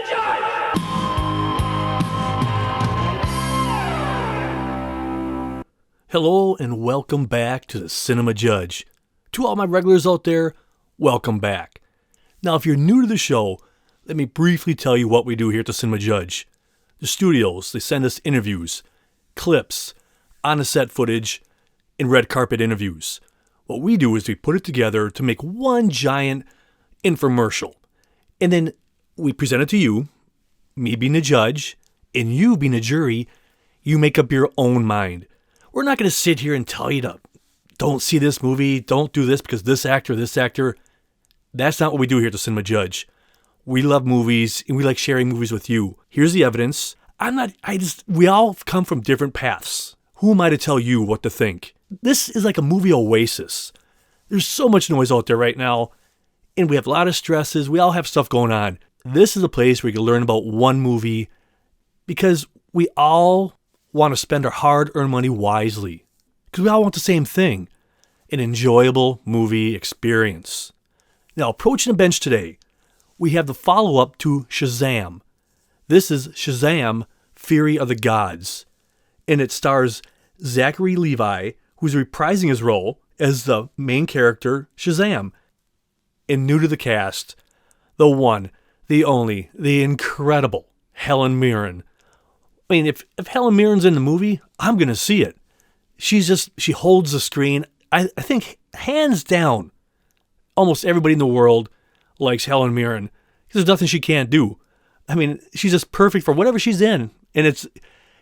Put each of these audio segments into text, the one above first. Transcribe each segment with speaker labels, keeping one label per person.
Speaker 1: Judge!
Speaker 2: Hello and welcome back to the Cinema Judge. To all my regulars out there, welcome back. Now, if you're new to the show, let me briefly tell you what we do here at the Cinema Judge. The studios, they send us interviews, clips, on-the-set footage, and red carpet interviews. What we do is we put it together to make one giant infomercial. And then we present it to you, me being the judge, and you being the jury. You make up your own mind. We're not going to sit here and tell you to don't see this movie, don't do this because this actor. That's not what we do here at the Cinema Judge. We love movies and we like sharing movies with you. Here's the evidence. We all come from different paths. Who am I to tell you what to think? This is like a movie oasis. There's so much noise out there right now, and we have a lot of stresses. We all have stuff going on. This is a place where you can learn about one movie because we all want to spend our hard-earned money wisely. Because we all want the same thing, an enjoyable movie experience. Now, approaching the bench today, we have the follow-up to SHAZAM. This is SHAZAM, Fury of the Gods. And it stars Zachary Levi, who's reprising his role as the main character, SHAZAM. And new to the cast, the one, the only, the incredible Helen Mirren. I mean, if Helen Mirren's in the movie, I'm going to see it. She holds the screen. I think, hands down, almost everybody in the world likes Helen Mirren. There's nothing she can't do. I mean, she's just perfect for whatever she's in. And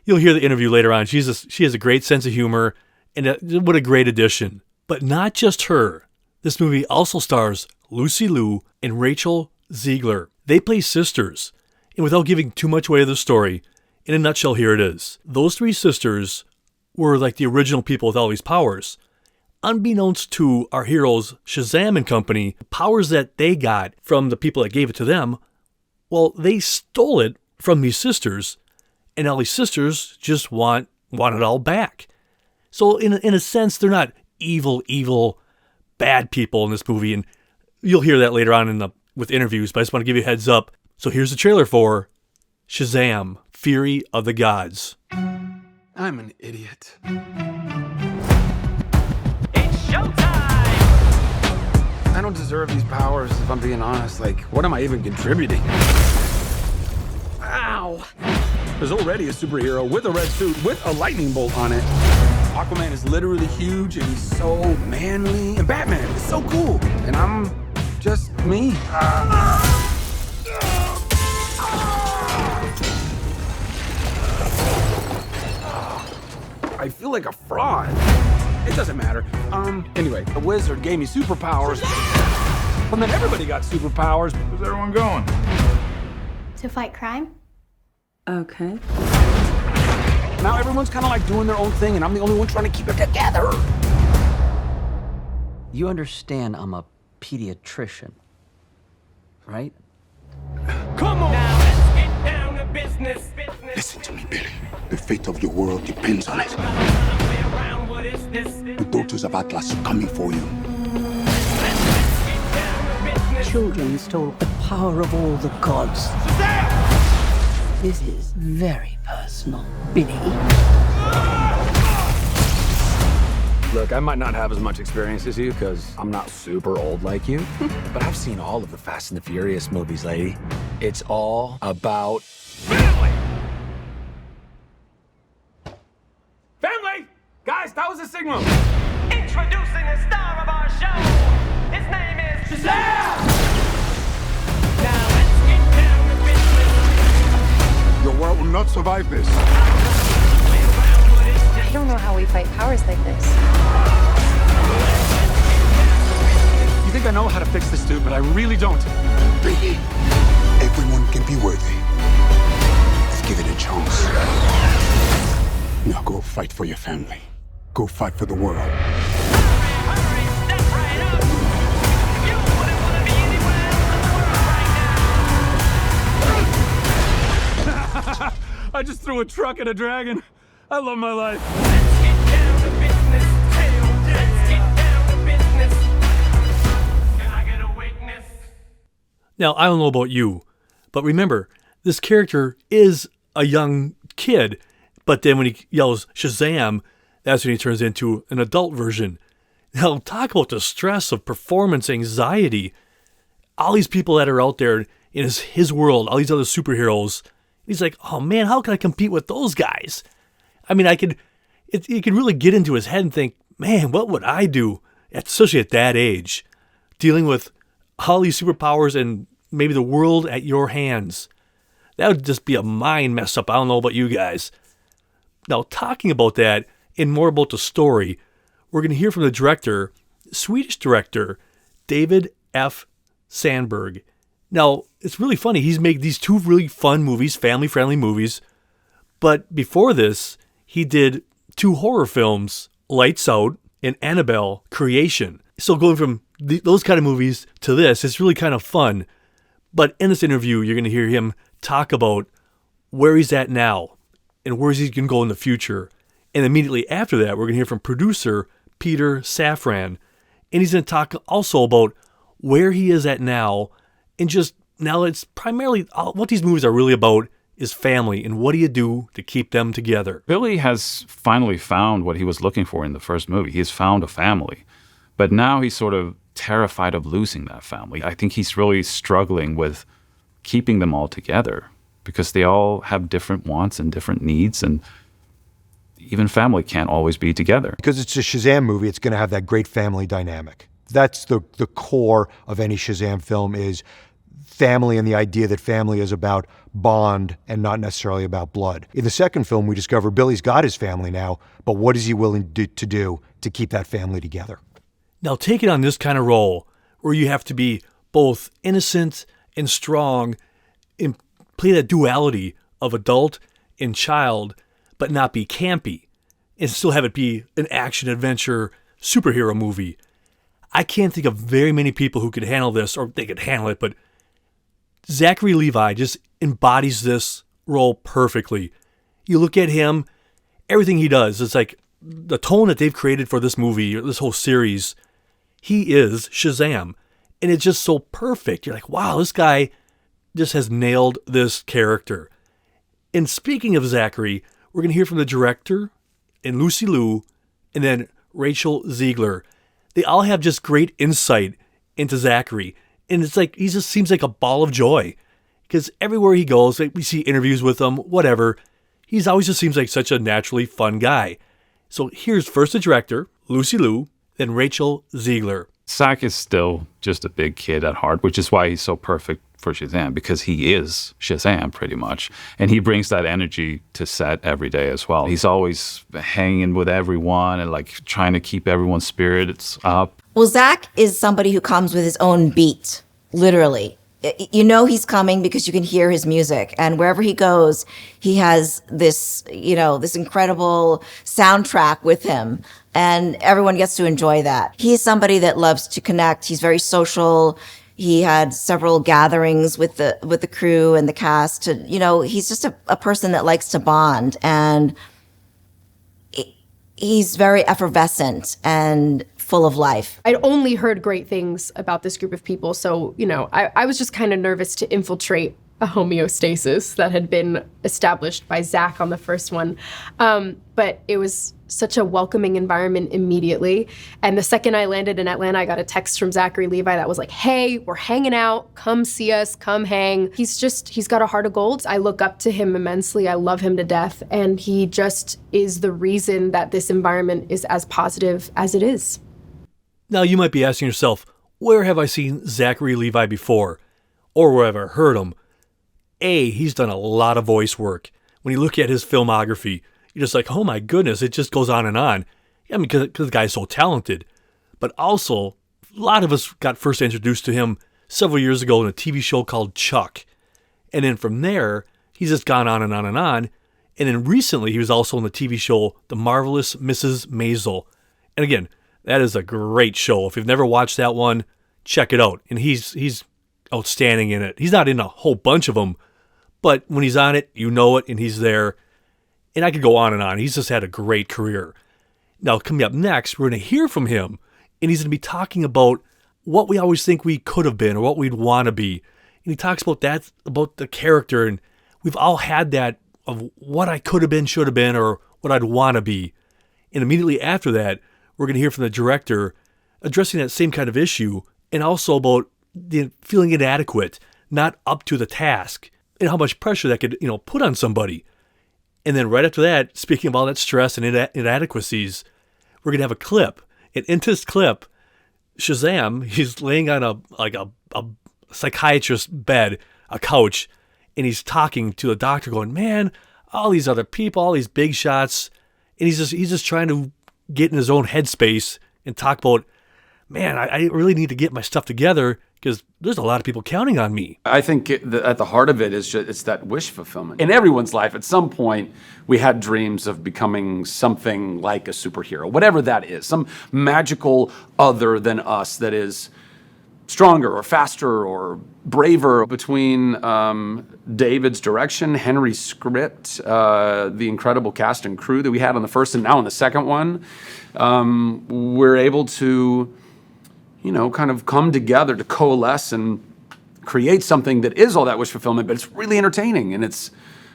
Speaker 2: you'll hear the interview later on. She has a great sense of humor, and what a great addition. But not just her. This movie also stars Lucy Liu and Rachel Zegler. They play sisters. And without giving too much away of the story, in a nutshell, here it is. Those three sisters were like the original people with all these powers. Unbeknownst to our heroes, SHAZAM and company, the powers that they got from the people that gave it to them, well, they stole it from these sisters, and all these sisters just want it all back. So in a sense, they're not evil, bad people in this movie, and you'll hear that later on with interviews, but I just want to give you a heads up. So here's the trailer for SHAZAM, Fury of the Gods.
Speaker 3: I'm an idiot. I don't deserve these powers, if I'm being honest. Like, what am I even contributing? Ow! There's already a superhero with a red suit with a lightning bolt on it. Aquaman is literally huge and he's so manly. And Batman is so cool. And I'm just me. I feel like a fraud. It doesn't matter. Anyway, the wizard gave me superpowers. Well, then everybody got superpowers. Where's everyone going?
Speaker 4: To fight crime?
Speaker 5: Okay.
Speaker 3: Now everyone's kind of like doing their own thing, and I'm the only one trying to keep it together.
Speaker 6: You understand I'm a pediatrician, right?
Speaker 3: Come on!
Speaker 1: Now let's get down to business.
Speaker 7: Listen to me, Billy. The fate of your world depends on it. The daughters of Atlas are coming for you.
Speaker 5: Children stole the power of all the gods. This is very personal, Billy.
Speaker 3: Look, I might not have as much experience as you, because I'm not super old like you. But I've seen all of the Fast and the Furious movies, lady. It's all about family! Family! Guys, that was a signal!
Speaker 1: Introducing the star of our show. His name is SHAZAM! Now let's get down to business.
Speaker 7: Your world will not survive this.
Speaker 4: I don't know how we fight powers like this.
Speaker 3: You think I know how to fix this dude, but I really don't.
Speaker 7: Billy, everyone can be worthy. Let's give it a chance. Now go fight for your family. Go fight for the world.
Speaker 1: Hurry, step right up. You wouldn't want to be anywhere else in the world right now.
Speaker 3: I just threw a truck at a dragon. I love my life.
Speaker 1: Let's get down to business. Let's get down to business. Can I get a witness?
Speaker 2: Now, I don't know about you, but remember, this character is a young kid, but then when he yells Shazam, that's when he turns into an adult version. Now, talk about the stress of performance anxiety. All these people that are out there in his world, all these other superheroes, he's like, oh man, how can I compete with those guys? I mean, you could really get into his head and think, man, what would I do, especially at that age, dealing with all these superpowers and maybe the world at your hands. That would just be a mind mess up. I don't know about you guys. Now, talking about that and more about the story, we're going to hear from the director, Swedish director, David F. Sandberg. Now, it's really funny. He's made these two really fun movies, family-friendly movies. But before this, he did two horror films, Lights Out and Annabelle Creation. So going from those kind of movies to this, it's really kind of fun. But in this interview, you're going to hear him talk about where he's at now and where he's going to go in the future. And immediately after that, we're going to hear from producer Peter Safran. And he's going to talk also about where he is at now. And just now it's primarily what these movies are really about is family. And what do you do to keep them together?
Speaker 8: Billy has finally found what he was looking for in the first movie. He has found a family. But now he's sort of terrified of losing that family. I think he's really struggling with keeping them all together because they all have different wants and different needs, and even family can't always be together.
Speaker 9: Because it's a Shazam movie, it's going to have that great family dynamic. That's the core of any Shazam film is family and the idea that family is about bond and not necessarily about blood. In the second film, we discover Billy's got his family now, but what is he willing to do to keep that family together?
Speaker 2: Now, take it on this kind of role where you have to be both innocent and strong and play that duality of adult and child, but not be campy and still have it be an action-adventure superhero movie. I can't think of very many people who could handle this, or they could handle it, but Zachary Levi just embodies this role perfectly. You look at him, everything he does, it's like the tone that they've created for this movie, this whole series, he is Shazam. And it's just so perfect. You're like, wow, this guy just has nailed this character. And speaking of Zachary, we're going to hear from the director and Lucy Liu and then Rachel Zegler. They all have just great insight into Zachary. And it's like, he just seems like a ball of joy. Because everywhere he goes, like we see interviews with him, whatever, he's always just seems like such a naturally fun guy. So here's first the director, Lucy Liu, then Rachel Zegler.
Speaker 8: Zach is still just a big kid at heart, which is why he's so perfect for Shazam, because he is Shazam pretty much. And he brings that energy to set every day as well. He's always hanging with everyone and like trying to keep everyone's spirits up.
Speaker 10: Well, Zach is somebody who comes with his own beat, literally. You know he's coming because you can hear his music. And wherever he goes, he has this, this incredible soundtrack with him. And everyone gets to enjoy that. He's somebody that loves to connect. He's very social. He had several gatherings with the crew and the cast. He's just a person that likes to bond. And he's very effervescent and full of life.
Speaker 11: I'd only heard great things about this group of people, so, I was just kind of nervous to infiltrate a homeostasis that had been established by Zach on the first one. But it was such a welcoming environment immediately. And the second I landed in Atlanta, I got a text from Zachary Levi that was like, hey, we're hanging out, come see us, come hang. He's got a heart of gold. I look up to him immensely. I love him to death. And he just is the reason that this environment is as positive as it is.
Speaker 2: Now you might be asking yourself, where have I seen Zachary Levi before? Or where have I heard him? He's done a lot of voice work. When you look at his filmography, you're just like, oh my goodness, it just goes on and on. I mean, because the guy's so talented. But also, a lot of us got first introduced to him several years ago in a TV show called Chuck. And then from there, he's just gone on and on and on. And then recently, he was also in the TV show The Marvelous Mrs. Maisel. And again, that is a great show. If you've never watched that one, check it out. And he's outstanding in it. He's not in a whole bunch of them, but when he's on it, you know it, and he's there. And I could go on and on. He's just had a great career. Now, coming up next, we're going to hear from him, and he's going to be talking about what we always think we could have been or what we'd want to be. And he talks about that, about the character, and we've all had that of what I could have been, should have been, or what I'd want to be. And immediately after that, we're going to hear from the director addressing that same kind of issue, and also about the feeling inadequate, not up to the task, and how much pressure that could, put on somebody. And then right after that, speaking of all that stress and inadequacies, we're going to have a clip. And in this clip, Shazam, he's laying on a psychiatrist's bed, a couch, and he's talking to the doctor going, man, all these other people, all these big shots. And he's just trying to get in his own headspace and talk about, man, I really need to get my stuff together because there's a lot of people counting on me.
Speaker 3: I think at the heart of it is it's that wish fulfillment. In everyone's life, at some point, we had dreams of becoming something like a superhero, whatever that is, some magical other than us that is stronger or faster or braver. Between David's direction, Henry's script, the incredible cast and crew that we had on the first and now on the second one, we're able to kind of come together to coalesce and create something that is all that wish fulfillment, but it's really entertaining, and it's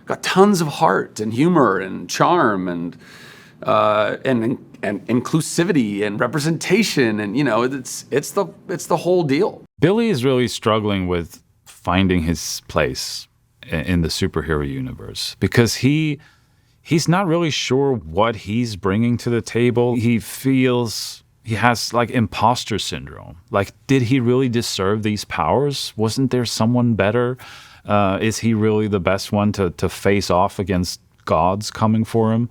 Speaker 3: got tons of heart and humor and charm and inclusivity and representation, and it's the whole deal.
Speaker 8: Billy is really struggling with finding his place in the superhero universe because he's not really sure what he's bringing to the table. He feels he has like imposter syndrome. Like, did he really deserve these powers? Wasn't there someone better? Is he really the best one to face off against gods coming for him?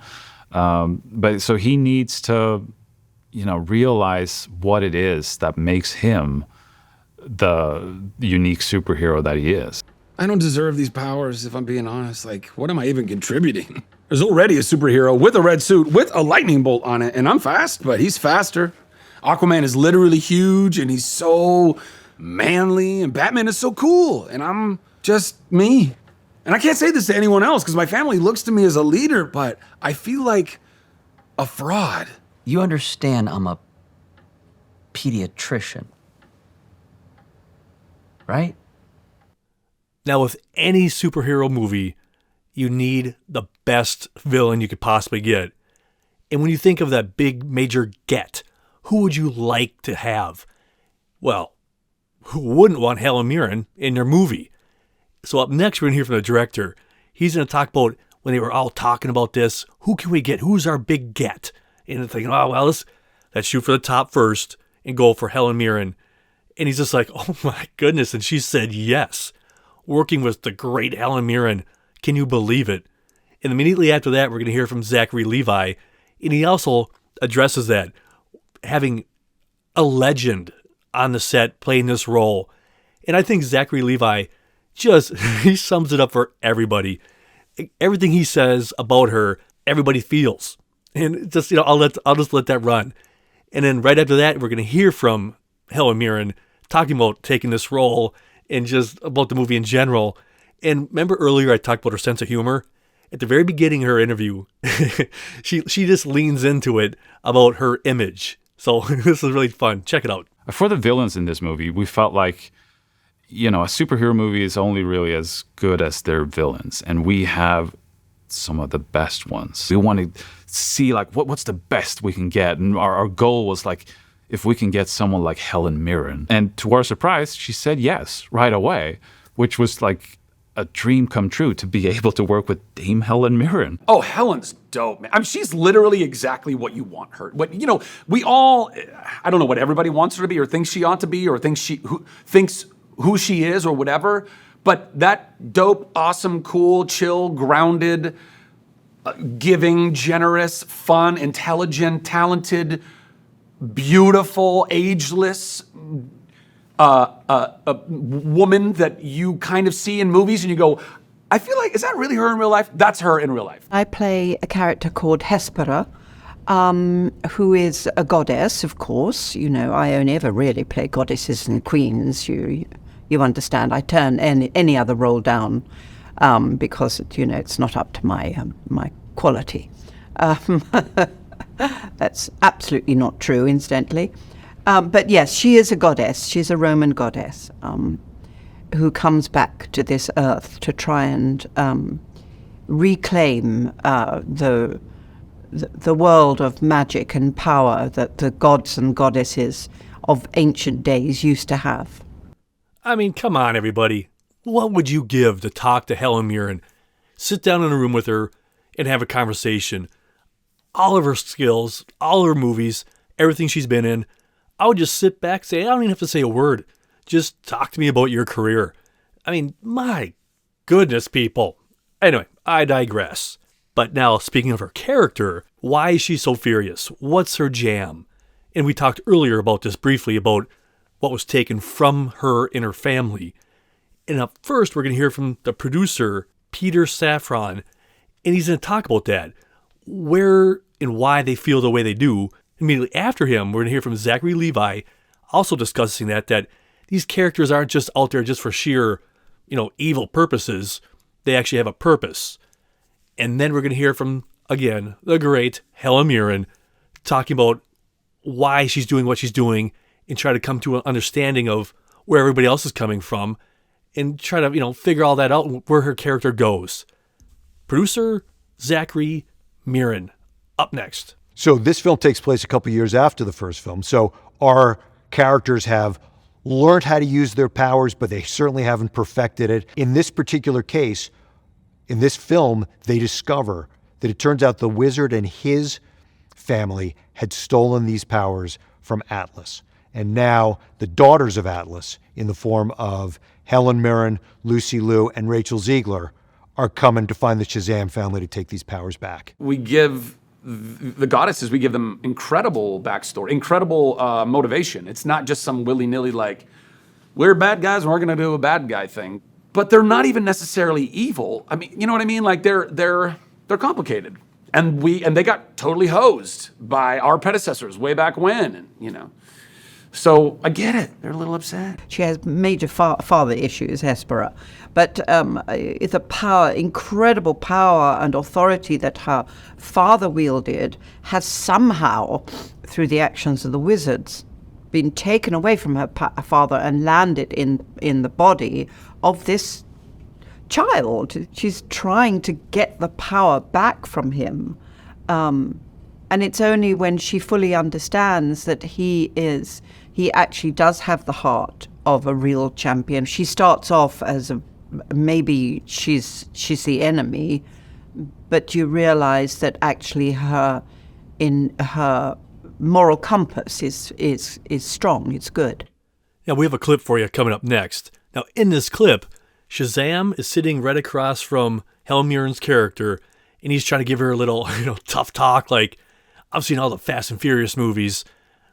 Speaker 8: But so he needs to, realize what it is that makes him the unique superhero that he is.
Speaker 3: I don't deserve these powers, if I'm being honest. Like, what am I even contributing? There's already a superhero with a red suit with a lightning bolt on it, and I'm fast, but he's faster. Aquaman is literally huge, and he's so manly, and Batman is so cool, and I'm just me. And I can't say this to anyone else because my family looks to me as a leader, but I feel like a fraud.
Speaker 6: You understand I'm a pediatrician, right?
Speaker 2: Now, with any superhero movie, you need the best villain you could possibly get. And when you think of that big major get, who would you like to have? Well, who wouldn't want Helen Mirren in their movie? So up next, we're going to hear from the director. He's going to talk about when they were all talking about this, who can we get? Who's our big get? And they're thinking, oh, well, let's shoot for the top first and go for Helen Mirren. And he's just like, oh my goodness. And she said yes. Working with the great Helen Mirren. Can you believe it? And immediately after that, we're going to hear from Zachary Levi. And he also addresses that, having a legend on the set playing this role. And I think Zachary Levi he sums it up for everybody. Everything he says about her, everybody feels. And just, I'll just let that run. And then right after that, we're going to hear from Helen Mirren talking about taking this role and just about the movie in general. And remember earlier I talked about her sense of humor? At the very beginning of her interview, she just leans into it about her image. So this is really fun. Check it out.
Speaker 8: For the villains in this movie, we felt like, a superhero movie is only really as good as their villains. And we have some of the best ones. We want to see, like, what's the best we can get. And our goal was, like, if we can get someone like Helen Mirren. And to our surprise, she said yes right away, which was, like, a dream come true to be able to work with Dame Helen Mirren.
Speaker 3: Oh, Helen's dope, man. I mean, she's literally exactly what you want her. We all, I don't know what everybody wants her to be or thinks she ought to be or thinks who she is or whatever, but that dope, awesome, cool, chill, grounded, giving, generous, fun, intelligent, talented, beautiful, ageless, a woman that you kind of see in movies and you go, I feel like, is that really her in real life? That's her in real life.
Speaker 5: I play a character called Hespera, who is a goddess, of course. I only ever really play goddesses and queens. You understand. I turn any other role down because it's not up to my quality. That's absolutely not true, incidentally. But yes, she is a goddess. She's a Roman goddess who comes back to this earth to try and reclaim the world of magic and power that the gods and goddesses of ancient days used to have.
Speaker 2: I mean, come on, everybody. What would you give to talk to Helen Mirren, sit down in a room with her, and have a conversation? All of her skills, all her movies, everything she's been in. I would just sit back and say, I don't even have to say a word. Just talk to me about your career. I mean, my goodness, people. Anyway, I digress. But now, speaking of her character, why is she so furious? What's her jam? And we talked earlier about this briefly, about what was taken from her and her family. And up first, we're going to hear from the producer, Peter Safran, and he's going to talk about that, where and why they feel the way they do. Immediately after him, we're going to hear from Zachary Levi, also discussing that these characters aren't just out there just for sheer, evil purposes. They actually have a purpose. And then we're going to hear from, again, the great Helen Mirren, talking about why she's doing what she's doing and try to come to an understanding of where everybody else is coming from and try to, figure all that out and where her character goes. Producer Zachary Mirren, up next.
Speaker 9: So this film takes place a couple years after the first film. So our characters have learned how to use their powers, but they certainly haven't perfected it. In this particular case, in this film, they discover that it turns out the wizard and his family had stolen these powers from Atlas. And now the daughters of Atlas, in the form of Helen Mirren, Lucy Liu, and Rachel Zegler, are coming to find the Shazam family to take these powers back.
Speaker 3: We give the goddesses, we give them incredible backstory, incredible motivation. It's not just some willy-nilly like, we're bad guys and we're gonna do a bad guy thing. But they're not even necessarily evil. I mean, you know what I mean? Like they're complicated. And they got totally hosed by our predecessors way back when, and So I get it. They're a little upset.
Speaker 5: She has major father issues, Hespera. But the power, incredible power and authority that her father wielded has somehow, through the actions of the wizards, been taken away from her father and landed in the body of this child. She's trying to get the power back from him. And it's only when she fully understands that he actually does have the heart of a real champion. She starts off as maybe she's the enemy, but you realize that actually her moral compass is strong, it's good.
Speaker 2: Now we have a clip for you coming up next. Now in this clip, Shazam is sitting right across from Helen Mirren's character, and he's trying to give her a little, tough talk, like, I've seen all the Fast and Furious movies,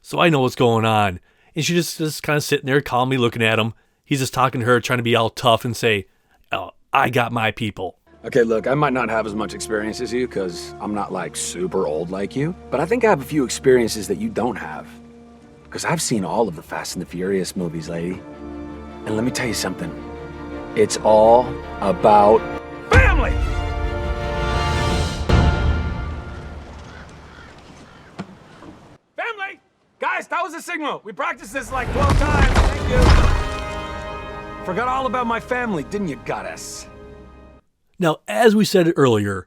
Speaker 2: so I know what's going on. And she just kind of sitting there calmly looking at him. He's just talking to her, trying to be all tough and say, oh, I got my people.
Speaker 12: Okay, look, I might not have as much experience as you because I'm not like super old like you, but I think I have a few experiences that you don't have. Because I've seen all of the Fast and the Furious movies, lady. And let me tell you something. It's all about family!
Speaker 3: Family! Guys, that was a signal. We practiced this like 12 times. Thank you. Forgot all about my family, didn't you, goddess?
Speaker 2: Now, as we said earlier,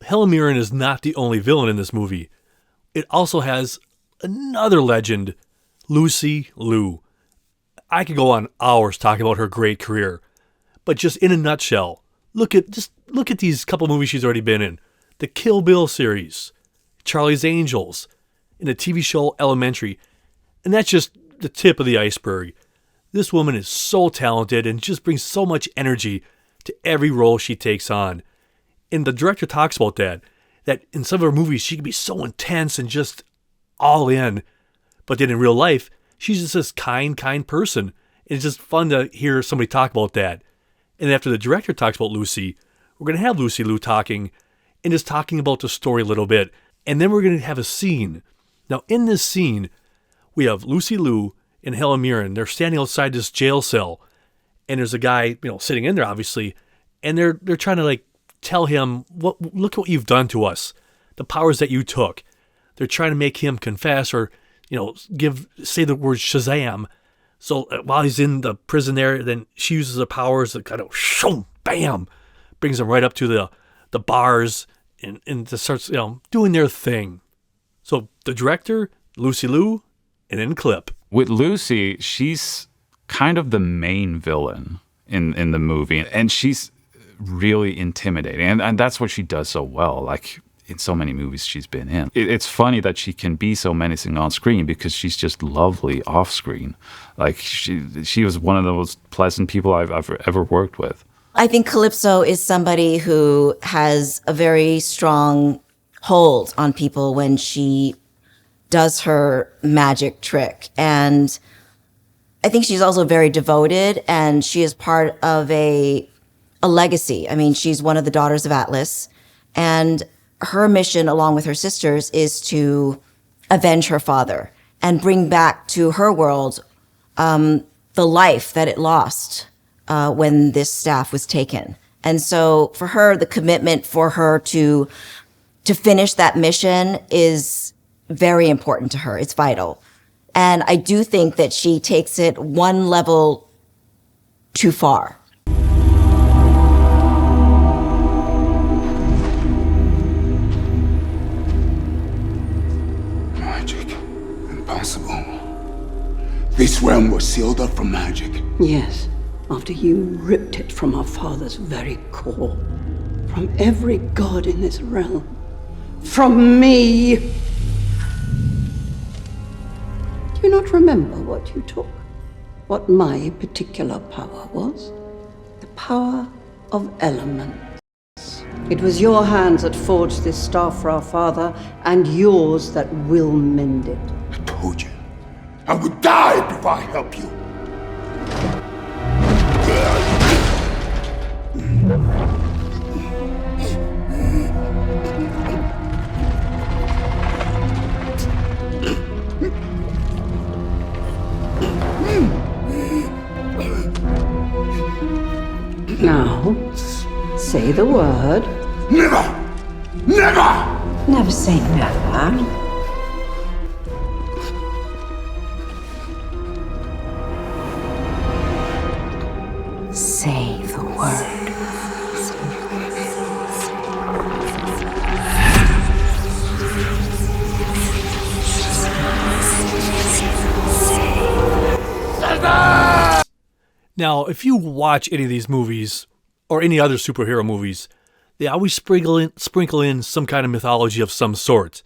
Speaker 2: Helen Mirren is not the only villain in this movie. It also has another legend, Lucy Liu. I could go on hours talking about her great career, but just in a nutshell, look at these couple movies she's already been in. The Kill Bill series, Charlie's Angels, and the TV show Elementary. And that's just the tip of the iceberg. This woman is so talented and just brings so much energy to every role she takes on. And the director talks about that in some of her movies she can be so intense and just all in. But then in real life, she's just this kind person. It's just fun to hear somebody talk about that. And after the director talks about Lucy, we're going to have Lucy Liu talking and just talking about the story a little bit. And then we're going to have a scene. Now, in this scene, we have Lucy Liu and Helen Mirren. They're standing outside this jail cell. And there's a guy, sitting in there, obviously. And they're trying to, tell him, look at what you've done to us. The powers that you took. They're trying to make him confess or, say the word Shazam So while he's in the prison there, then she uses her powers to kind of shoom, bam, brings him right up to the bars and just starts, doing their thing. So the director, Lucy Liu, and then clip.
Speaker 8: With Lucy, she's kind of the main villain in the movie, and she's really intimidating, and that's what she does so well, like in so many movies she's been in. It's funny that she can be so menacing on screen because she's just lovely off screen. Like she was one of the most pleasant people I've ever worked with.
Speaker 10: I think Calypso is somebody who has a very strong hold on people when she does her magic trick. And I think she's also very devoted, and she is part of a legacy. I mean, she's one of the daughters of Atlas, and her mission, along with her sisters, is to avenge her father and bring back to her world the life that it lost when this staff was taken. And so for her, the commitment for her to finish that mission is very important to her. It's vital. And I do think that she takes it one level too far.
Speaker 7: Magic. Impossible. This realm was sealed up from magic.
Speaker 13: Yes, after you ripped it from our father's very core. From every god in this realm. From me! Do you not remember what you took? What my particular power was? The power of elements. It was your hands that forged this staff for our father, and yours that will mend it.
Speaker 7: I told you. I would die before I help you.
Speaker 13: Now, say the word.
Speaker 7: Never! Never!
Speaker 13: Never say never. Say the word.
Speaker 2: Now, if you watch any of these movies, or any other superhero movies, they always sprinkle in some kind of mythology of some sort.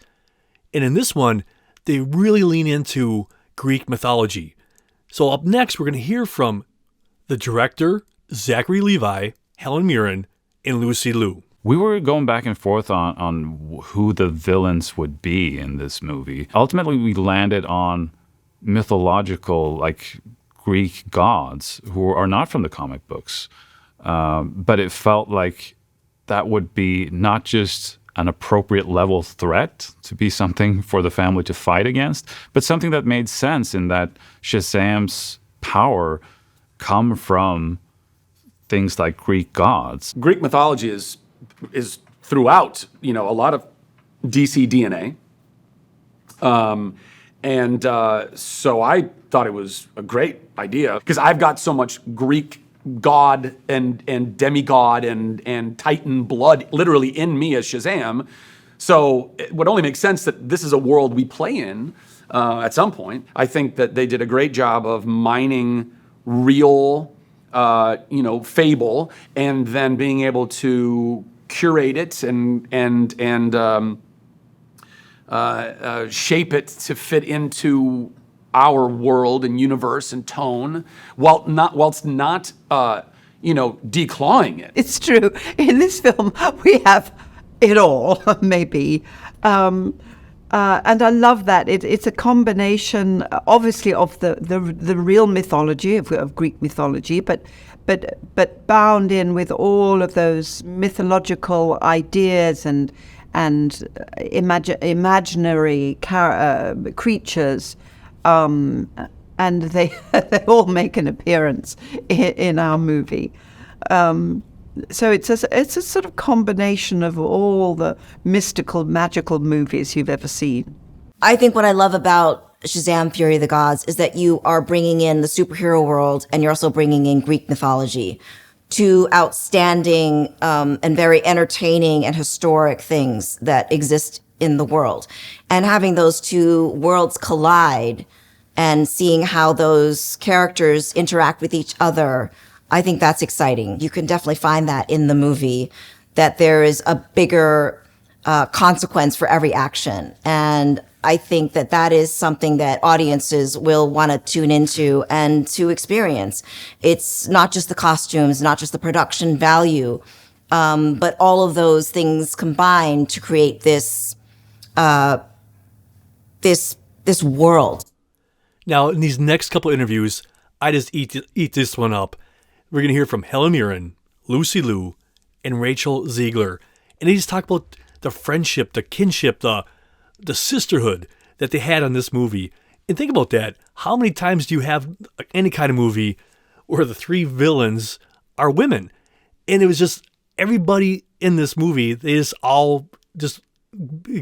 Speaker 2: And in this one, they really lean into Greek mythology. So up next, we're going to hear from the director, Zachary Levi, Helen Mirren, and Lucy Liu.
Speaker 8: We were going back and forth on who the villains would be in this movie. Ultimately, we landed on mythological, like Greek gods who are not from the comic books. But it felt like that would be not just an appropriate level threat to be something for the family to fight against, but something that made sense in that Shazam's power come from things like Greek gods.
Speaker 12: Greek mythology is throughout, a lot of DC DNA. So I thought it was a great idea because I've got so much Greek god and demigod and Titan blood literally in me as Shazam. So it would only make sense that this is a world we play in at some point. I think that they did a great job of mining real, fable, and then being able to curate it and shape it to fit into our world and universe and tone, whilst not declawing it.
Speaker 5: It's true. In this film, we have it all, maybe. And I love that. It's a combination, obviously, of the real mythology of Greek mythology, but bound in with all of those mythological ideas and imaginary creatures. And they all make an appearance in our movie. So it's a sort of combination of all the mystical, magical movies you've ever seen.
Speaker 10: I think what I love about Shazam Fury of the Gods is that you are bringing in the superhero world and you're also bringing in Greek mythology. Two outstanding and very entertaining and historic things that exist in the world. And having those two worlds collide and seeing how those characters interact with each other, I think that's exciting. You can definitely find that in the movie, that there is a bigger consequence for every action. And I think that that is something that audiences will want to tune into and to experience. It's not just the costumes, not just the production value, but all of those things combined to create this this world.
Speaker 2: Now, in these next couple interviews, I just eat this one up. We're going to hear from Helen Mirren, Lucy Liu, and Rachel Zegler. And they just talk about the friendship, the kinship, the sisterhood that they had on this movie. And think about that. How many times do you have any kind of movie where the three villains are women? And it was just everybody in this movie, they just all just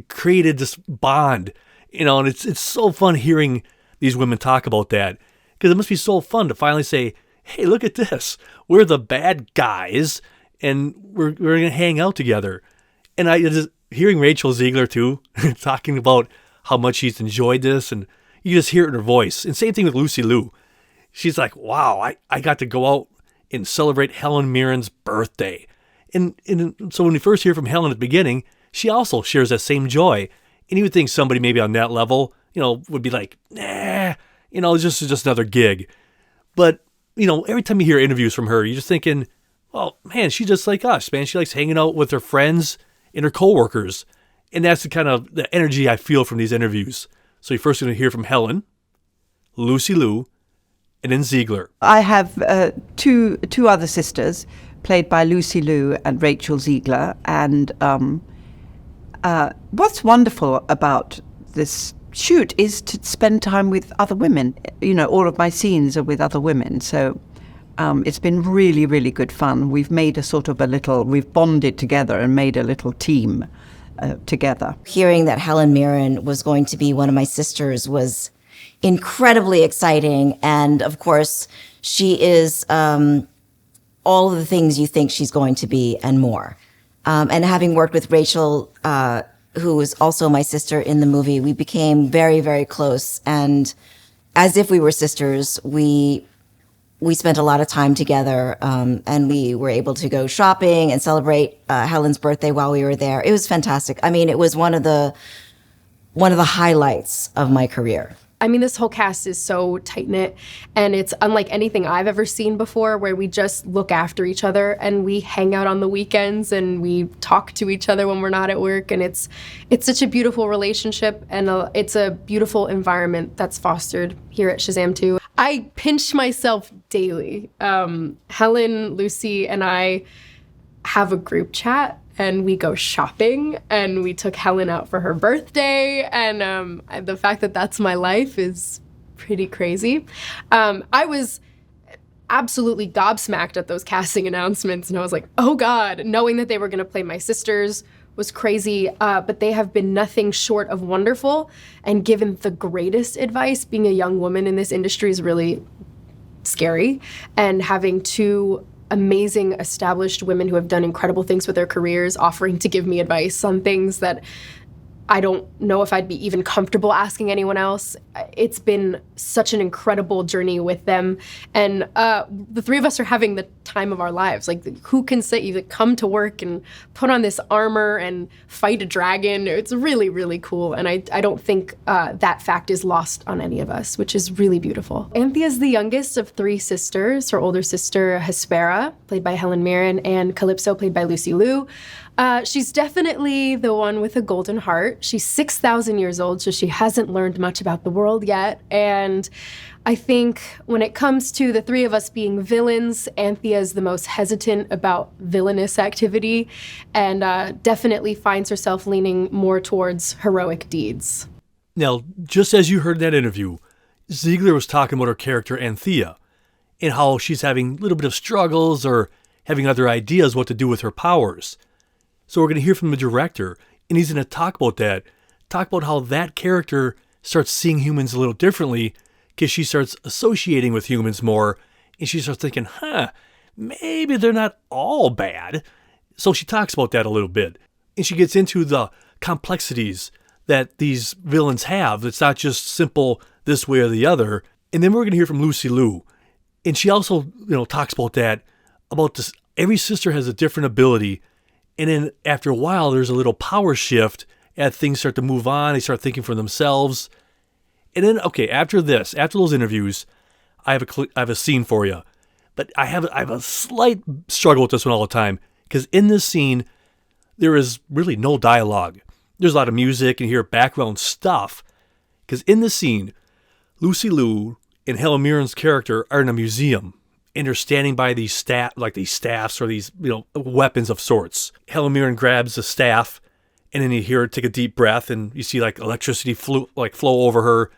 Speaker 2: created this bond, and it's so fun hearing these women talk about that, because it must be so fun to finally say, hey, look at this. We're the bad guys and we're going to hang out together. And I just hearing Rachel Zegler too, talking about how much she's enjoyed this, and you just hear it in her voice. And same thing with Lucy Liu. She's like, wow, I got to go out and celebrate Helen Mirren's birthday. And so when we first hear from Helen at the beginning, she also shares that same joy. And you would think somebody maybe on that level, would be like, nah, it's just another gig. But, every time you hear interviews from her, you're just thinking, well, man, she's just like us, man. She likes hanging out with her friends and her coworkers. And that's the kind of the energy I feel from these interviews. So you're first going to hear from Helen, Lucy Liu, and then Zegler.
Speaker 5: I have two other sisters, played by Lucy Liu and Rachel Zegler. And what's wonderful about this shoot is to spend time with other women. All of my scenes are with other women. So it's been really, really good fun. We've made we've bonded together and made a little team together.
Speaker 10: Hearing that Helen Mirren was going to be one of my sisters was incredibly exciting. And of course, she is all of the things you think she's going to be and more. And having worked with Rachel, who is also my sister in the movie, we became very, very close. And as if we were sisters, we spent a lot of time together, and we were able to go shopping and celebrate Helen's birthday while we were there. It was fantastic. I mean, it was one of the highlights of my career.
Speaker 11: I mean, this whole cast is so tight-knit, and it's unlike anything I've ever seen before, where we just look after each other and we hang out on the weekends and we talk to each other when we're not at work. And it's such a beautiful relationship, and it's a beautiful environment that's fostered here at Shazam 2. I pinch myself daily. Helen, Lucy, and I have a group chat, and we go shopping, and we took Helen out for her birthday, and the fact that that's my life is pretty crazy. I was absolutely gobsmacked at those casting announcements, and I was like, oh God, knowing that they were gonna play my sisters was crazy, but they have been nothing short of wonderful, and given the greatest advice. Being a young woman in this industry is really scary, and having two amazing established women who have done incredible things with their careers offering to give me advice on things that I don't know if I'd be even comfortable asking anyone else. It's been such an incredible journey with them. And the three of us are having the time of our lives. Like, who can say you come to work and put on this armor and fight a dragon? It's really, really cool. And I don't think that fact is lost on any of us, which is really beautiful. Anthea is the youngest of three sisters. Her older sister, Hespera, played by Helen Mirren, and Calypso, played by Lucy Liu. She's definitely the one with a golden heart. She's 6,000 years old, so she hasn't learned much about the world yet. And I think when it comes to the three of us being villains, Anthea is the most hesitant about villainous activity, and definitely finds herself leaning more towards heroic deeds.
Speaker 2: Now, just as you heard in that interview, Zegler was talking about her character Anthea and how she's having a little bit of struggles or having other ideas what to do with her powers. So we're going to hear from the director, and he's going to talk about that, talk about how that character starts seeing humans a little differently because she starts associating with humans more, and she starts thinking, maybe they're not all bad. So she talks about that a little bit, and she gets into the complexities that these villains have. It's not just simple this way or the other. And then we're going to hear from Lucy Liu, and she also, talks about that, about this. Every sister has a different ability, and then after a while, there's a little power shift as things start to move on. They start thinking for themselves. And then, after those interviews, I have a scene for you. But I have a slight struggle with this one all the time, because in this scene, there is really no dialogue. There's a lot of music and you hear background stuff. Because in this scene, Lucy Liu and Helen Mirren's character are in a museum, and they're standing by these staffs or these weapons of sorts. Helen Mirren grabs a staff, and then you hear her take a deep breath, and you see electricity flow over her.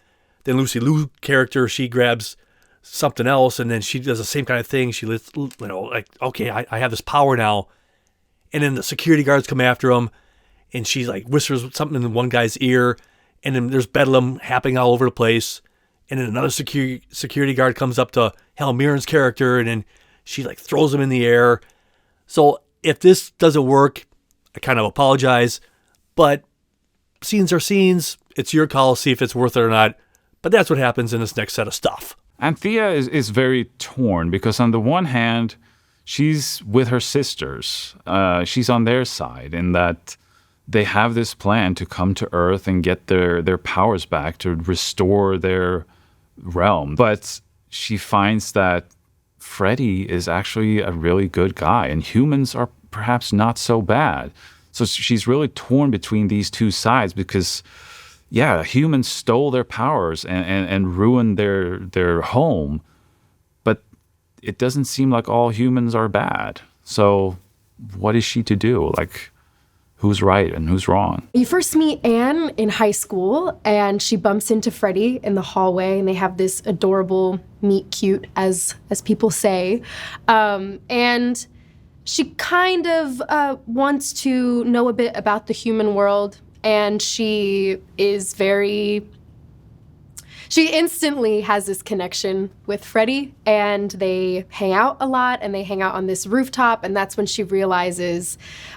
Speaker 2: Then Lucy Liu's character, she grabs something else, and then she does the same kind of thing. She I have this power now. And then the security guards come after him, and she whispers something in one guy's ear, and then there's bedlam happening all over the place. And then another security guard comes up to Helen Mirren's character, and then she throws him in the air. So if this doesn't work, I kind of apologize, but scenes are scenes. It's your call to see if it's worth it or not. But that's what happens in this next set of stuff.
Speaker 8: Anthea is very torn because on the one hand, she's with her sisters. She's on their side in that they have this plan to come to Earth and get their powers back to restore their realm. But she finds that Freddy is actually a really good guy and humans are perhaps not so bad. So she's really torn between these two sides because, humans stole their powers and ruined their home. But it doesn't seem like all humans are bad. So what is she to do? Who's right and who's wrong?
Speaker 11: You first meet Anne in high school, and she bumps into Freddy in the hallway, and they have this adorable meet cute, as people say. And she kind of wants to know a bit about the human world, and she instantly has this connection with Freddy, and they hang out a lot, and they hang out on this rooftop, and that's when she realizes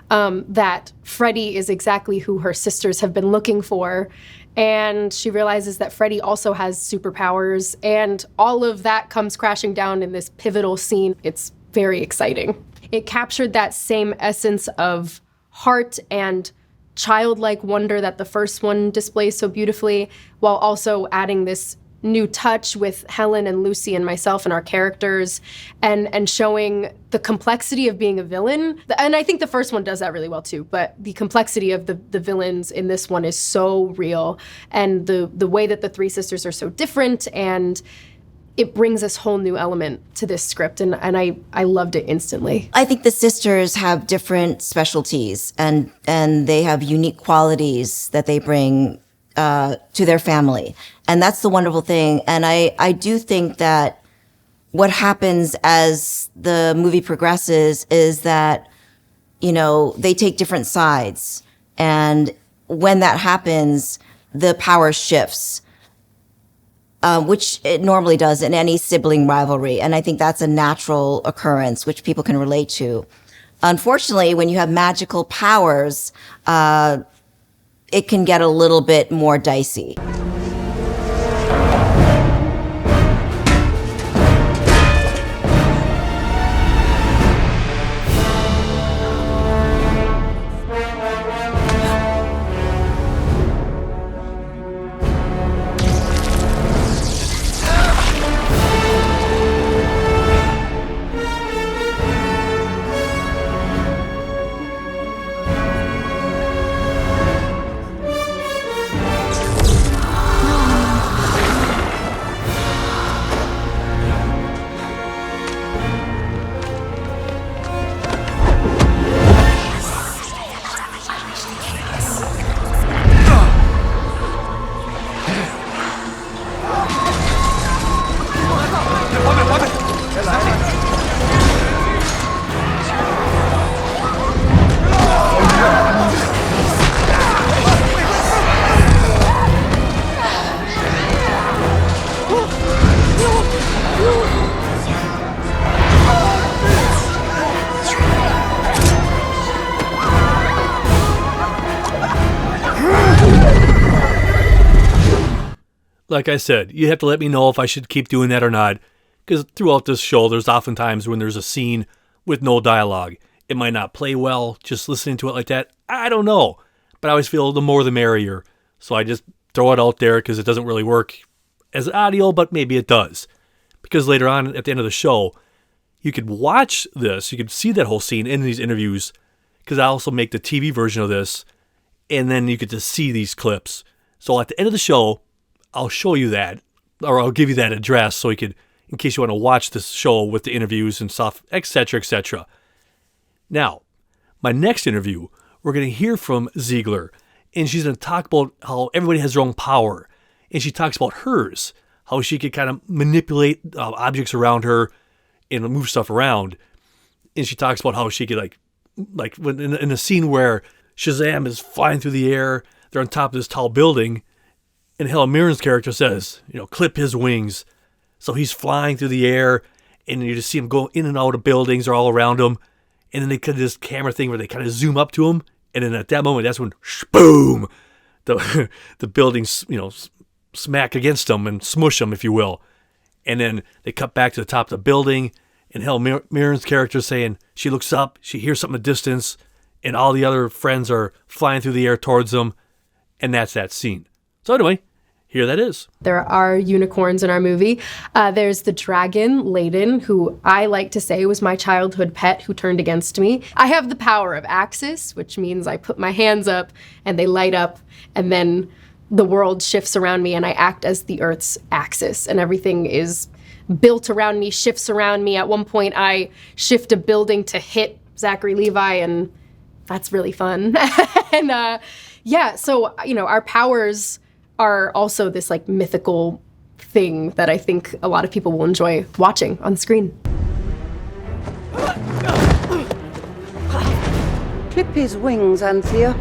Speaker 11: that Freddy is exactly who her sisters have been looking for, and she realizes that Freddy also has superpowers, and all of that comes crashing down in this pivotal scene. It's very exciting. It captured that same essence of heart and childlike wonder that the first one displays so beautifully, while also adding this new touch with Helen and Lucy and myself and our characters, and showing the complexity of being a villain. And I think the first one does that really well too, but the complexity of the villains in this one is so real, and the way that the three sisters are so different, and it brings this whole new element to this script, and I loved it instantly.
Speaker 10: I think the sisters have different specialties, and they have unique qualities that they bring to their family. And that's the wonderful thing. And I do think that what happens as the movie progresses is that, they take different sides. And when that happens, the power shifts. Which it normally does in any sibling rivalry. And I think that's a natural occurrence, which people can relate to. Unfortunately, when you have magical powers, it can get a little bit more dicey.
Speaker 2: like I said, you have to let me know if I should keep doing that or not, because throughout this show, there's often times when there's a scene with no dialogue. It might not play well, just listening to it like that. I don't know. But I always feel the more the merrier. So I just throw it out there because it doesn't really work as audio, but maybe it does. Because later on, at the end of the show, you could watch this. You could see that whole scene in these interviews, because I also make the TV version of this, and then you get to see these clips. So at the end of the show, I'll show you that, or I'll give you that address so you could, in case you want to watch this show with the interviews and stuff, etc., etc. Now, my next interview, we're going to hear from Zegler, and she's going to talk about how everybody has their own power, and she talks about hers, how she could kind of manipulate objects around her and move stuff around, and she talks about how she could like when in a scene where Shazam is flying through the air, they're on top of this tall building, and Helen Mirren's character says, clip his wings. So he's flying through the air, and you just see him go in and out of buildings or all around him. And then they cut this camera thing where they kind of zoom up to him. And then at that moment, that's when, boom, the buildings, smack against him and smush him, if you will. And then they cut back to the top of the building, and Helen Mirren's character saying, she looks up, she hears something in the distance, and all the other friends are flying through the air towards them. And that's that scene. So anyway, here that is.
Speaker 11: There are unicorns in our movie. There's the dragon, Layden, who I like to say was my childhood pet who turned against me. I have the power of Axis, which means I put my hands up and they light up, and then the world shifts around me and I act as the Earth's axis, and everything is built around me, shifts around me. At one point, I shift a building to hit Zachary Levi, and that's really fun. And so, our powers are also this mythical thing that I think a lot of people will enjoy watching on screen.
Speaker 13: Clip his wings, Anthea.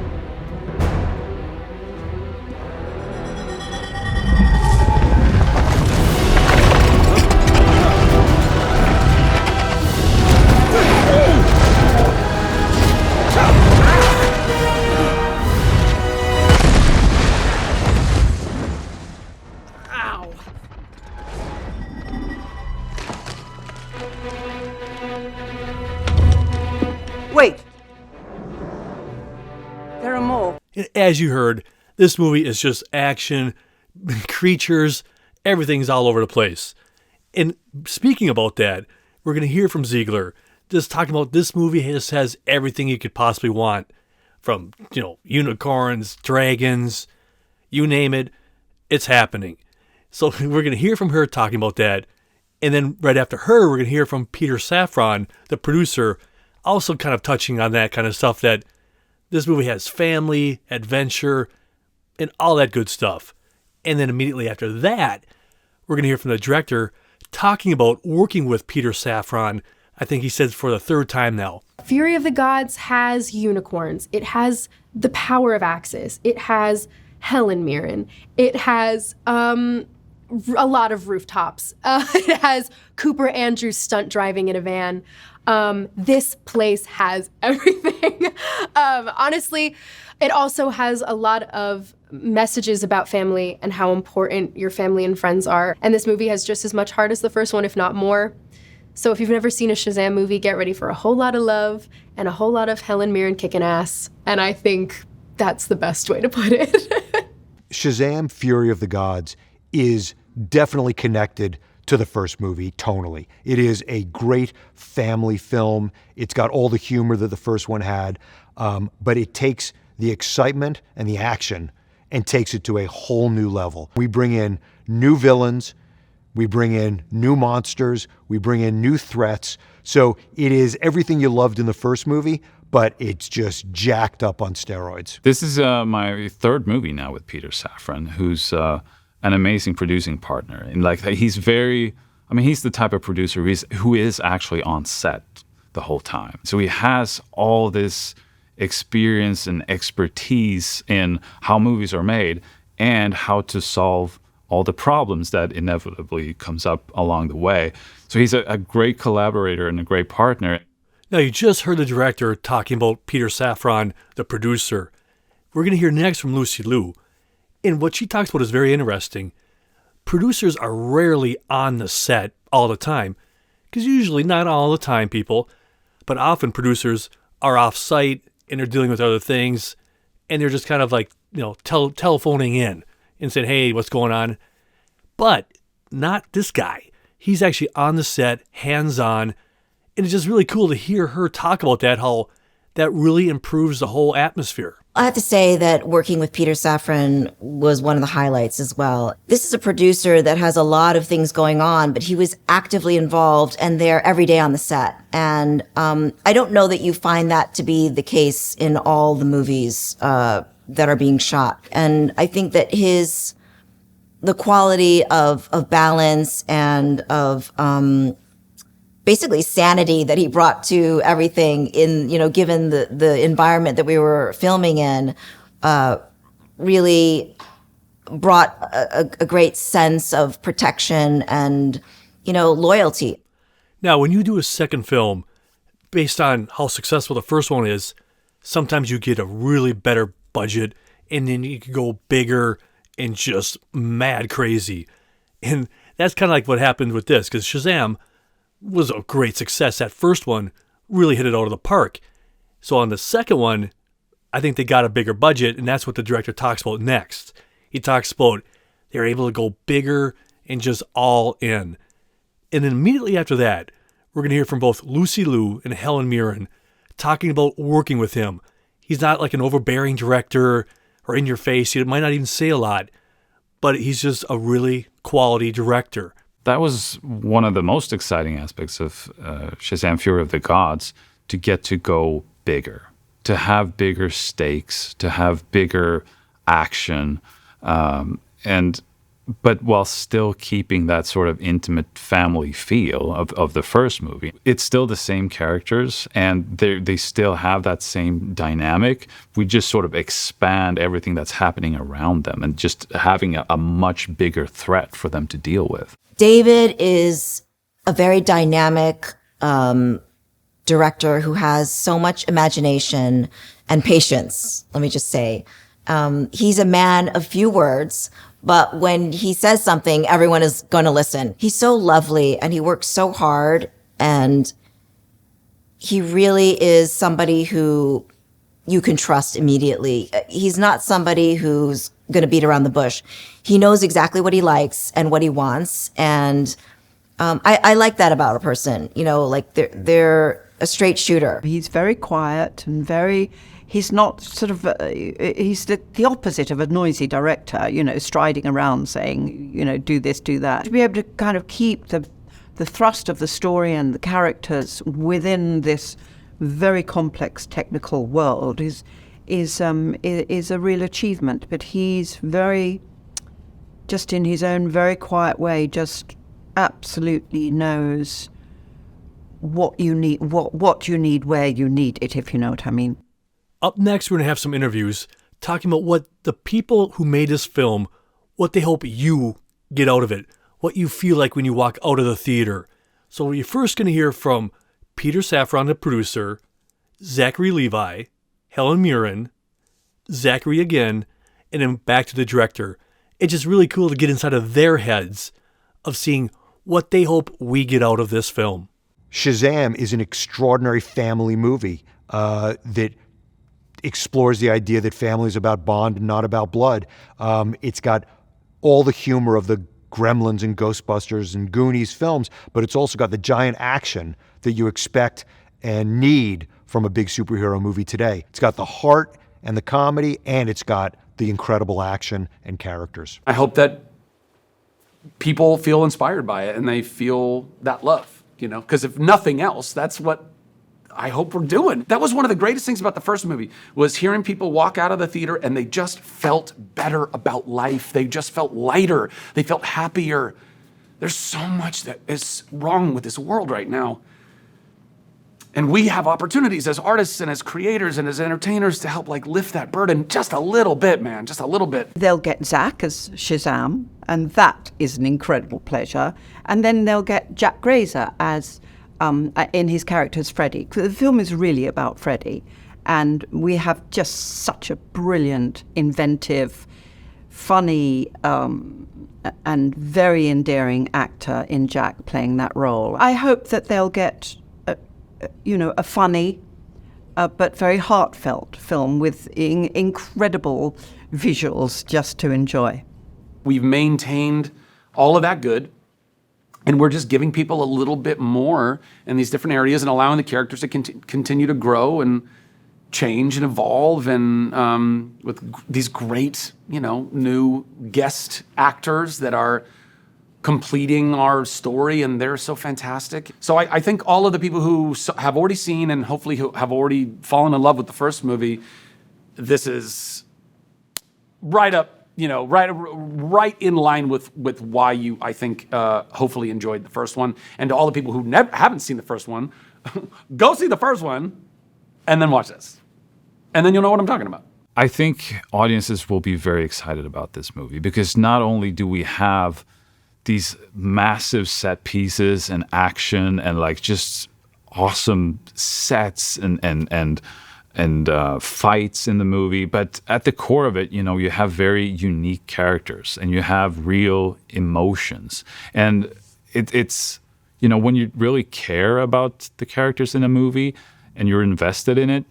Speaker 13: Wait. There are more.
Speaker 2: And as you heard, this movie is just action, creatures, everything's all over the place. And speaking about that, we're going to hear from Zegler, just talking about this movie just has everything you could possibly want. From, unicorns, dragons, you name it, it's happening. So we're going to hear from her talking about that. And then right after her, we're going to hear from Peter Safran, the producer, also kind of touching on that kind of stuff, that this movie has family, adventure, and all that good stuff. And then immediately after that, we're going to hear from the director talking about working with Peter Safran. I think he said for the third time now.
Speaker 11: Fury of the Gods has unicorns. It has the power of Axis. It has Helen Mirren. It has a lot of rooftops. It has Cooper Andrews stunt driving in a van. This place has everything. Honestly, it also has a lot of messages about family and how important your family and friends are. And this movie has just as much heart as the first one, if not more. So if you've never seen a Shazam movie, get ready for a whole lot of love and a whole lot of Helen Mirren kicking ass. And I think that's the best way to put it.
Speaker 9: Shazam! Fury of the Gods is definitely connected to the first movie tonally. It is a great family film. It's got all the humor that the first one had, but it takes the excitement and the action and takes it to a whole new level. We bring in new villains, we bring in new monsters, we bring in new threats. So it is everything you loved in the first movie, but it's just jacked up on steroids.
Speaker 8: This is my third movie now with Peter Safran, who's an amazing producing partner. And he's the type of producer who is actually on set the whole time. So he has all this experience and expertise in how movies are made and how to solve all the problems that inevitably comes up along the way. So he's a great collaborator and a great partner.
Speaker 2: Now, you just heard the director talking about Peter Safran, the producer. We're going to hear next from Lucy Liu. And what she talks about is very interesting. producers are rarely on the set all the time, because usually not all the time, people, but often producers are off site and they're dealing with other things, and they're just kind of like, telephoning in and saying, hey, what's going on? But not this guy. He's actually on the set, hands-on, and it's just really cool to hear her talk about that, how that really improves the whole atmosphere.
Speaker 10: I have to say that working with Peter Safran was one of the highlights as well. This is a producer that has a lot of things going on, but he was actively involved and there every day on the set. And I don't know that you find that to be the case in all the movies that are being shot. And I think that the quality of balance and of basically sanity that he brought to everything in, given the environment that we were filming in, really brought a great sense of protection and, loyalty.
Speaker 2: Now, when you do a second film, based on how successful the first one is, sometimes you get a really better budget and then you can go bigger and just mad crazy. And that's kind of like what happened with this, because Shazam was a great success. That first one really hit it out of the park. So on the second one, I think they got a bigger budget, and that's what the director talks about next. He talks about they're able to go bigger and just all in. And then immediately after that, we're going to hear from both Lucy Liu and Helen Mirren talking about working with him. He's not like an overbearing director or in your face. He might not even say a lot, but he's just a really quality director.
Speaker 8: That was one of the most exciting aspects of Shazam! Fury of the Gods, to get to go bigger, to have bigger stakes, to have bigger action, but while still keeping that sort of intimate family feel of the first movie. It's still the same characters, and they still have that same dynamic. We just sort of expand everything that's happening around them and just having a much bigger threat for them to deal with.
Speaker 10: David is a very dynamic director who has so much imagination and patience, let me just say. He's a man of few words, but when he says something, everyone is going to listen. He's so lovely and he works so hard, and he really is somebody who you can trust immediately. He's not somebody who's going to beat around the bush. He knows exactly what he likes and what he wants, and I like that about a person. Like they're a straight shooter.
Speaker 5: He's very quiet and he's not sort of, he's the opposite of a noisy director, striding around saying, do this, do that. To be able to kind of keep the thrust of the story and the characters within this very complex technical world is a real achievement. But he's just in his own very quiet way, just absolutely knows what you need, what you need, where you need it, if you know what I mean.
Speaker 2: Up next, we're going to have some interviews talking about what the people who made this film, what they hope you get out of it, what you feel like when you walk out of the theater. So you're first going to hear from Peter Safran, the producer, Zachary Levi, Helen Mirren, Zachary again, and then back to the director. It's just really cool to get inside of their heads of seeing what they hope we get out of this film.
Speaker 9: Shazam is an extraordinary family movie that explores the idea that family is about bond and not about blood. It's got all the humor of the Gremlins and Ghostbusters and Goonies films, but it's also got the giant action that you expect and need from a big superhero movie today. It's got the heart and the comedy, and it's got the incredible action and characters.
Speaker 3: I hope that people feel inspired by it and they feel that love, because if nothing else, that's what I hope we're doing. That was one of the greatest things about the first movie, was hearing people walk out of the theater and they just felt better about life. They just felt lighter. They felt happier. There's so much that is wrong with this world right now. And we have opportunities as artists and as creators and as entertainers to help lift that burden just a little bit, man, just a little bit.
Speaker 5: They'll get Zach as Shazam, and that is an incredible pleasure. And then they'll get Jack Grazer as in his character as Freddy. The film is really about Freddy, and we have just such a brilliant, inventive, funny and very endearing actor in Jack playing that role. I hope that they'll get, a funny but very heartfelt film with incredible visuals just to enjoy.
Speaker 3: We've maintained all of that good, and we're just giving people a little bit more in these different areas and allowing the characters to continue to grow and change and evolve, and with these great, new guest actors that are completing our story, and they're so fantastic. So I think all of the people who have already seen and hopefully who have already fallen in love with the first movie, this is right up, right in line with why you, I think, hopefully enjoyed the first one. And to all the people who haven't seen the first one, go see the first one and then watch this. And then you'll know what I'm talking about.
Speaker 8: I think audiences will be very excited about this movie because not only do we have these massive set pieces and action and like just awesome sets and fights in the movie, but at the core of it, you have very unique characters and you have real emotions. And it's when you really care about the characters in a movie and you're invested in it,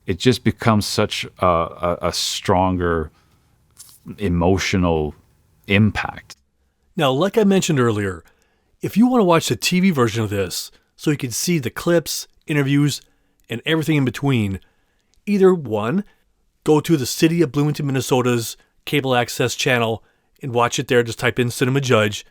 Speaker 8: it just becomes such a stronger emotional impact.
Speaker 2: Now, like I mentioned earlier, if you want to watch the TV version of this so you can see the clips, interviews, and everything in between, either one, go to the City of Bloomington, Minnesota's cable access channel and watch it there. Just type in Cinema Judge,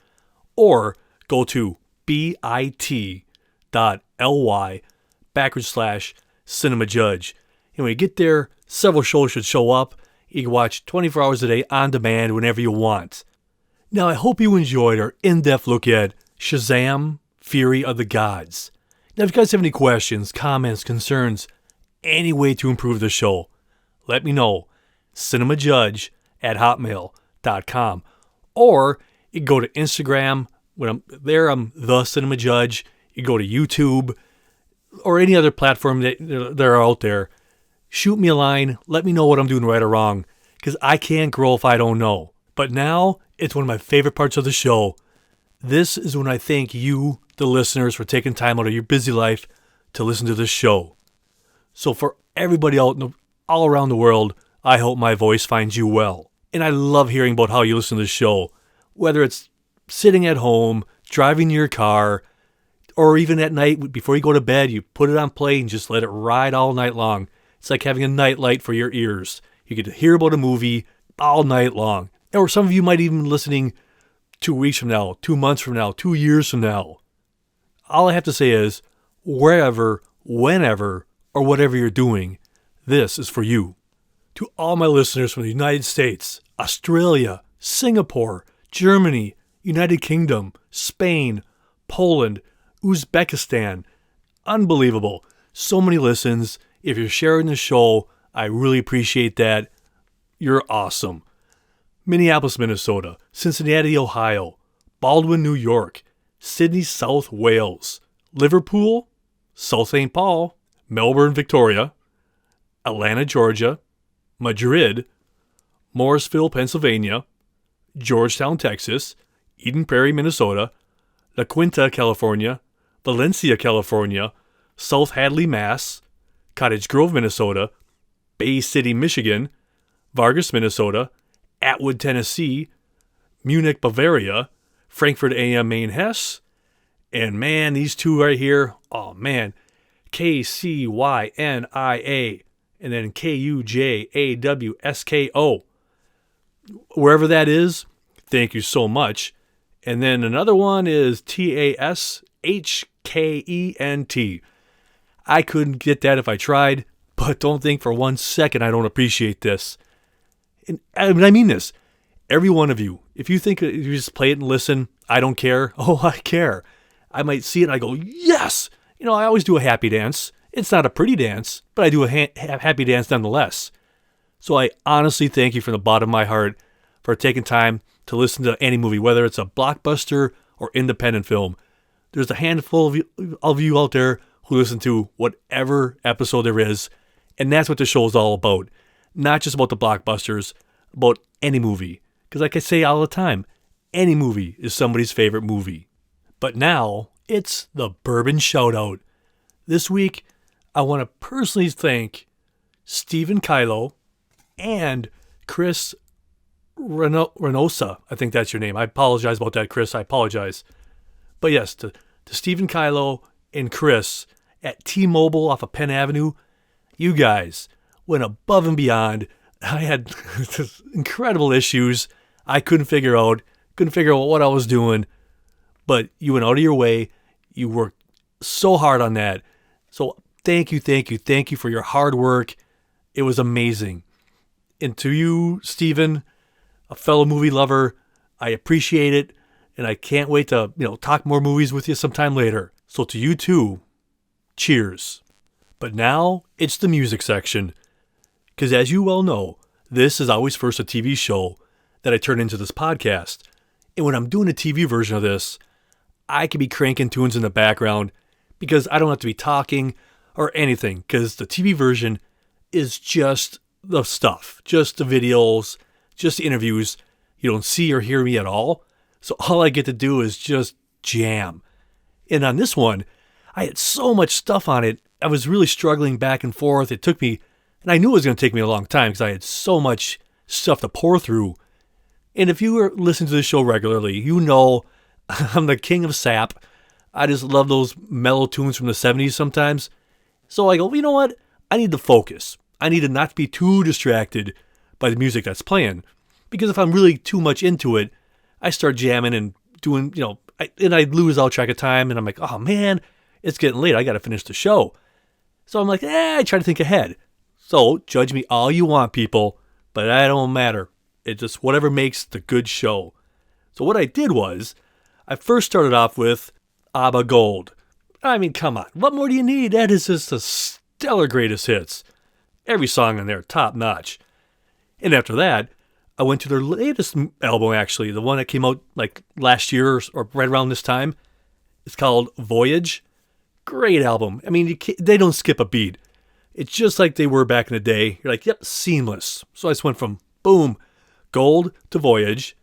Speaker 2: or go to bit.ly/Cinema Judge. And when you get there, several shows should show up. You can watch 24 hours a day on demand whenever you want. Now, I hope you enjoyed our in-depth look at SHAZAM! Fury of the Gods. Now, if you guys have any questions, comments, concerns, any way to improve the show, let me know. cinemajudge@hotmail.com. Or you can go to Instagram. When I'm there, I'm the Cinema Judge. You go to YouTube or any other platform that are out there. Shoot me a line. Let me know what I'm doing right or wrong, because I can't grow if I don't know. But now, it's one of my favorite parts of the show. This is when I thank you, the listeners, for taking time out of your busy life to listen to this show. So for everybody all around the world, I hope my voice finds you well. And I love hearing about how you listen to the show, whether it's sitting at home, driving your car, or even at night before you go to bed, you put it on play and just let it ride all night long. It's like having a night light for your ears. You get to hear about a movie all night long. Or some of you might even be listening 2 weeks from now, 2 months from now, 2 years from now. All I have to say is, wherever, whenever, or whatever you're doing, this is for you. To all my listeners from the United States, Australia, Singapore, Germany, United Kingdom, Spain, Poland, Uzbekistan. Unbelievable. So many listens. If you're sharing the show, I really appreciate that. You're awesome. Minneapolis, Minnesota, Cincinnati, Ohio, Baldwin, New York, Sydney, South Wales, Liverpool, South St. Paul, Melbourne, Victoria, Atlanta, Georgia, Madrid, Morrisville, Pennsylvania, Georgetown, Texas, Eden Prairie, Minnesota, La Quinta, California, Valencia, California, South Hadley, Mass., Cottage Grove, Minnesota, Bay City, Michigan, Vargas, Minnesota, Atwood, Tennessee, Munich, Bavaria, Frankfurt AM, Maine, Hesse, and man, these two right here, oh man, KCYNIA, and then KUJAWSKO. Wherever that is, thank you so much. And then another one is TASHKENT. I couldn't get that if I tried, but don't think for 1 second I don't appreciate this. And I mean this. Every one of you, if you think you just play it and listen, I don't care. Oh, I care. I might see it and I go, yes! I always do a happy dance. It's not a pretty dance, but I do a happy dance nonetheless. So I honestly thank you from the bottom of my heart for taking time to listen to any movie, whether it's a blockbuster or independent film. There's a handful of you out there who listen to whatever episode there is, and that's what the show is all about. Not just about the blockbusters, about any movie. Because like I say all the time, any movie is somebody's favorite movie. But now, it's the Bourbon Shoutout. This week, I want to personally thank Stephen Kylo and Chris Renosa. I think that's your name. I apologize about that, Chris. I apologize. But yes, to Stephen Kylo and Chris at T-Mobile off of Penn Avenue, you guys went above and beyond. I had incredible issues I couldn't figure out what I was doing, but you went out of your way. You worked so hard on that. So thank you for your hard work. It was amazing. And to you, Stephen, a fellow movie lover, I appreciate it, and I can't wait to talk more movies with you sometime later. So to you too, cheers. But now it's the music section, because as you well know, this is always first a TV show that I turn into this podcast. And when I'm doing a TV version of this, I can be cranking tunes in the background because I don't have to be talking or anything, because the TV version is just the stuff, just the videos, just the interviews. You don't see or hear me at all. So all I get to do is just jam. And on this one, I had so much stuff on it. I was really struggling back and forth. It took me, and I knew it was going to take me a long time because I had so much stuff to pour through. And if you were listening to the show regularly, you know I'm the king of sap. I just love those mellow tunes from the 70s sometimes. So I go, you know what? I need to focus. I need to not be too distracted by the music that's playing. Because if I'm really too much into it, I start jamming and doing, and I lose all track of time. And I'm like, oh man, it's getting late. I got to finish the show. So I'm like, I try to think ahead. So judge me all you want, people, but that don't matter. It's just whatever makes the good show. So what I did was, I first started off with ABBA Gold. I mean, come on. What more do you need? That is just a stellar greatest hits. Every song on there, top notch. And after that, I went to their latest album, actually. The one that came out like last year or right around this time. It's called Voyage. Great album. I mean, they don't skip a beat. It's just like they were back in the day. You're like, yep, seamless. So I just went from, boom, Gold to Voyage.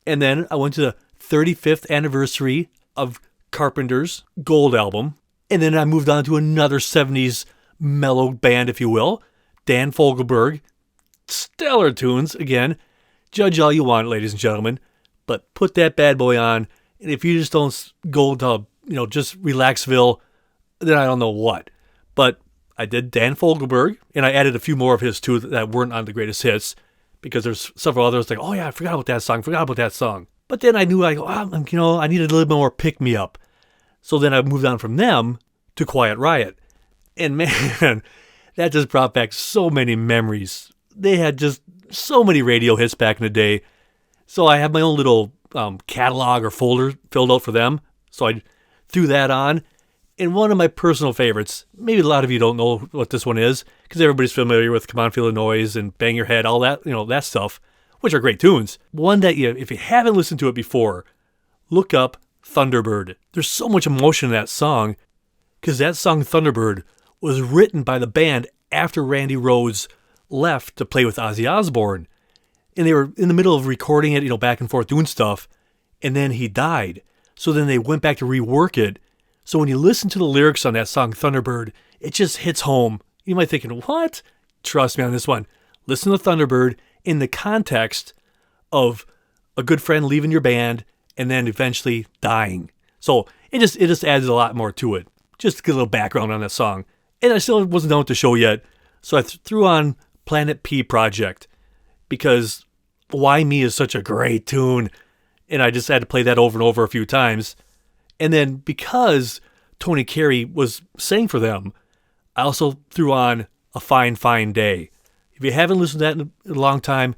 Speaker 2: And then I went to the 35th anniversary of Carpenter's Gold album. And then I moved on to another 70s mellow band, if you will. Dan Fogelberg. Stellar tunes. Again, judge all you want, ladies and gentlemen. But put that bad boy on. And if you just don't go to, just Relaxville, then I don't know what. But I did Dan Fogelberg, and I added a few more of his too that weren't on the greatest hits, because there's several others like, oh yeah, I forgot about that song. But then I knew, I needed a little bit more pick-me-up. So then I moved on from them to Quiet Riot. And man, that just brought back so many memories. They had just so many radio hits back in the day. So I have my own little catalog or folder filled out for them. So I threw that on. And one of my personal favorites, maybe a lot of you don't know what this one is, because everybody's familiar with Come On Feel the Noise and Bang Your Head, all that, that stuff, which are great tunes. One that if you haven't listened to it before, look up Thunderbird. There's so much emotion in that song, because that song Thunderbird was written by the band after Randy Rhoads left to play with Ozzy Osbourne. And they were in the middle of recording it, back and forth doing stuff, and then he died. So then they went back to rework it. So when you listen to the lyrics on that song, Thunderbird, it just hits home. You might be thinking, what? Trust me on this one. Listen to Thunderbird in the context of a good friend leaving your band and then eventually dying. So it just adds a lot more to it. Just to get a little background on that song. And I still wasn't done with the show yet, so I threw on Planet P Project, because Why Me is such a great tune, and I just had to play that over and over a few times. And then because Tony Carey was sang for them, I also threw on A Fine, Fine Day. If you haven't listened to that in a long time,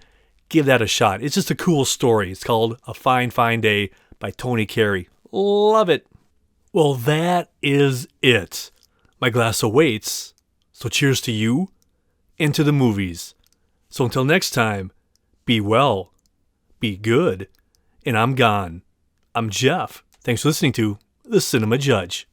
Speaker 2: give that a shot. It's just a cool story. It's called A Fine, Fine Day by Tony Carey. Love it. Well, that is it. My glass awaits. So cheers to you and to the movies. So until next time, be well, be good, and I'm gone. I'm Jeff. Thanks for listening to The Cinema Judge.